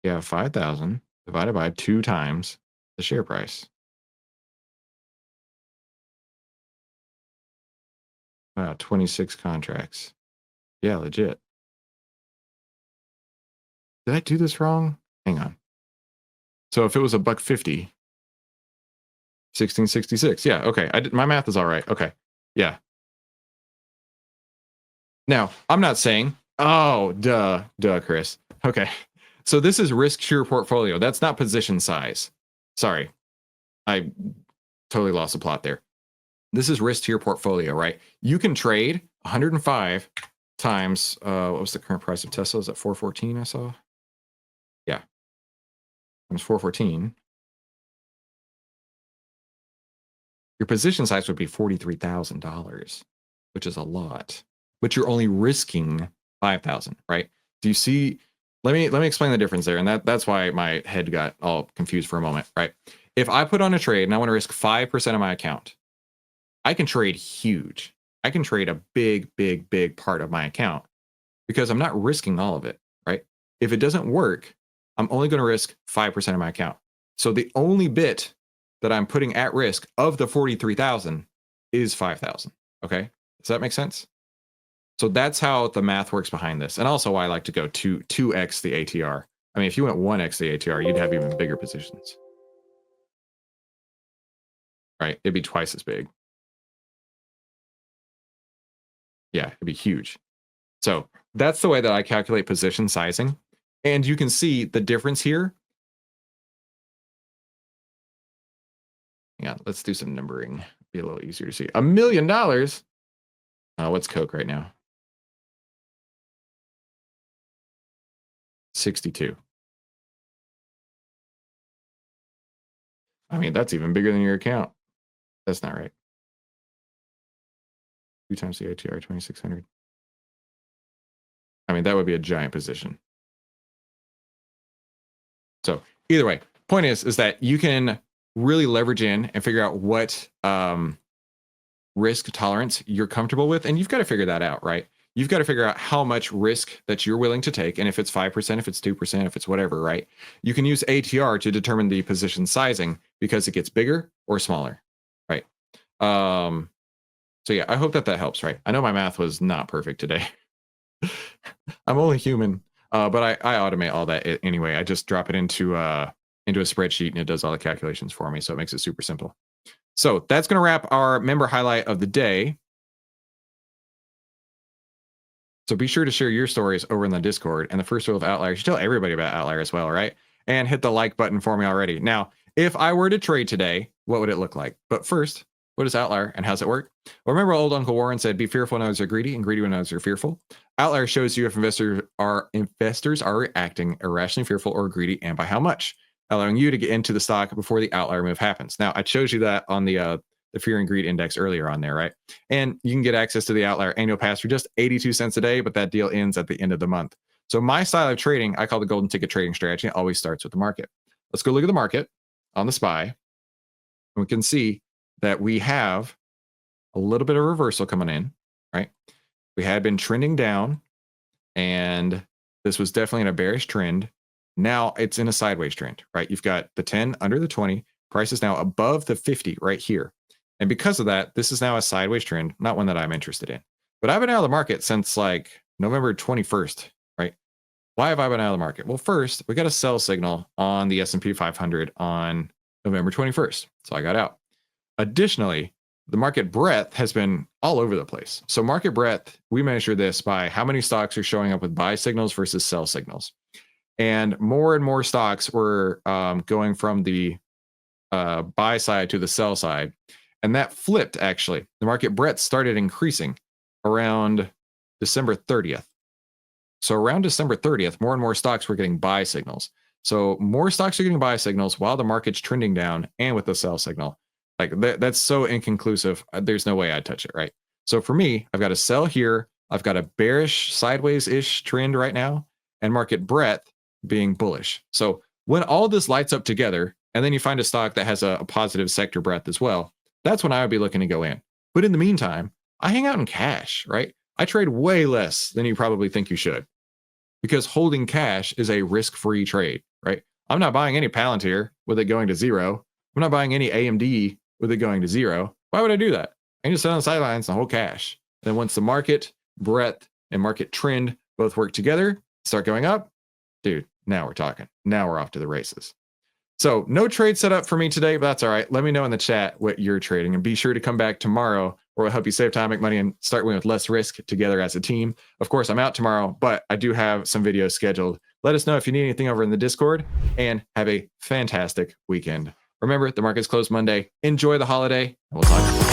You have 5,000 divided by 2 times the share price. Wow, 26 contracts. Yeah, legit. Did I do this wrong? Hang on. So if it was $1.50, 1666. Yeah, okay. My math is all right. Okay. Yeah. Now, I'm not saying, oh, duh, Chris. Okay. So this is risk to your portfolio. That's not position size. Sorry. I totally lost the plot there. This is risk to your portfolio, right? You can trade 105 times, what was the current price of Tesla? Is that 414 I saw? Yeah. Times 414. Your position size would be $43,000, which is a lot. But you're only risking 5,000, right? Do you see? Let me explain the difference there, and that's why my head got all confused for a moment, right? If I put on a trade and I want to risk 5% of my account, I can trade huge. I can trade a big, big, big part of my account because I'm not risking all of it, right? If it doesn't work, I'm only going to risk 5% of my account. So the only bit that I'm putting at risk of the 43,000 is 5,000. Okay. Does that make sense? So that's how the math works behind this. And also why I like to go 2x the ATR. I mean, if you went 1x the ATR, you'd have even bigger positions. Right? It'd be twice as big. Yeah, it'd be huge. So that's the way that I calculate position sizing. And you can see the difference here. Yeah, let's do some numbering. Be a little easier to see. $1 million. What's Coke right now? 62. I mean, that's even bigger than your account. That's not right. 2 times the ATR, 2,600. I mean, that would be a giant position. So either way, point is that you can really leverage in and figure out what risk tolerance you're comfortable with. And you've got to figure that out, right? You've got to figure out how much risk that you're willing to take. And if it's 5%, if it's 2%, if it's whatever, right? You can use ATR to determine the position sizing because it gets bigger or smaller, right? So yeah, I hope that helps, right? I know my math was not perfect today. I'm only human, but I automate all that anyway. I just drop it into a spreadsheet and it does all the calculations for me. So it makes it super simple. So that's going to wrap our member highlight of the day. So be sure to share your stories over in the Discord. And the first rule of OVTLYR, you should tell everybody about OVTLYR as well, right? And hit the like button for me already. Now, if I were to trade today, what would it look like? But first, what is OVTLYR and how's it work? Well, remember old Uncle Warren said, be fearful when others are greedy and greedy when others are fearful. OVTLYR shows you if investors are reacting irrationally fearful or greedy and by how much, allowing you to get into the stock before the OVTLYR move happens. Now, I showed you that on the Fear and Greed Index earlier on there, right? And you can get access to the OVTLYR annual pass for just 82 cents a day, but that deal ends at the end of the month. So my style of trading, I call the golden ticket trading strategy. It always starts with the market. Let's go look at the market on the SPY. And we can see that we have a little bit of reversal coming in, right? We had been trending down, and this was definitely in a bearish trend. Now it's in a sideways trend, right? You've got the 10 under the 20, price is now above the 50 right here. And because of that, this is now a sideways trend, not one that I'm interested in. But I've been out of the market since like November 21st, right? Why have I been out of the market? Well, first, we got a sell signal on the S&P 500 on November 21st. So I got out. Additionally, the market breadth has been all over the place. So market breadth, we measure this by how many stocks are showing up with buy signals versus sell signals. And more stocks were going from the buy side to the sell side. And that flipped, actually. The market breadth started increasing around December 30th. So around December 30th, more and more stocks were getting buy signals. So more stocks are getting buy signals while the market's trending down and with the sell signal. Like that's so inconclusive. There's no way I'd touch it, right? So for me, I've got a sell here. I've got a bearish sideways-ish trend right now, and market breadth being bullish. So when all this lights up together, and then you find a stock that has a positive sector breadth as well, that's when I would be looking to go in. But in the meantime, I hang out in cash, right? I trade way less than you probably think you should, because holding cash is a risk-free trade, right? I'm not buying any Palantir with it going to zero. I'm not buying any AMD with it going to zero. Why would I do that? I can just sit on the sidelines and hold cash. Then once the market breadth and market trend both work together, start going up, dude, now we're talking. Now we're off to the races. So no trade set up for me today, but that's all right. Let me know in the chat what you're trading, and be sure to come back tomorrow where we'll help you save time, make money, and start winning with less risk together as a team. Of course, I'm out tomorrow, but I do have some videos scheduled. Let us know if you need anything over in the Discord, and have a fantastic weekend. Remember, the market's closed Monday. Enjoy the holiday, and we'll talk to you.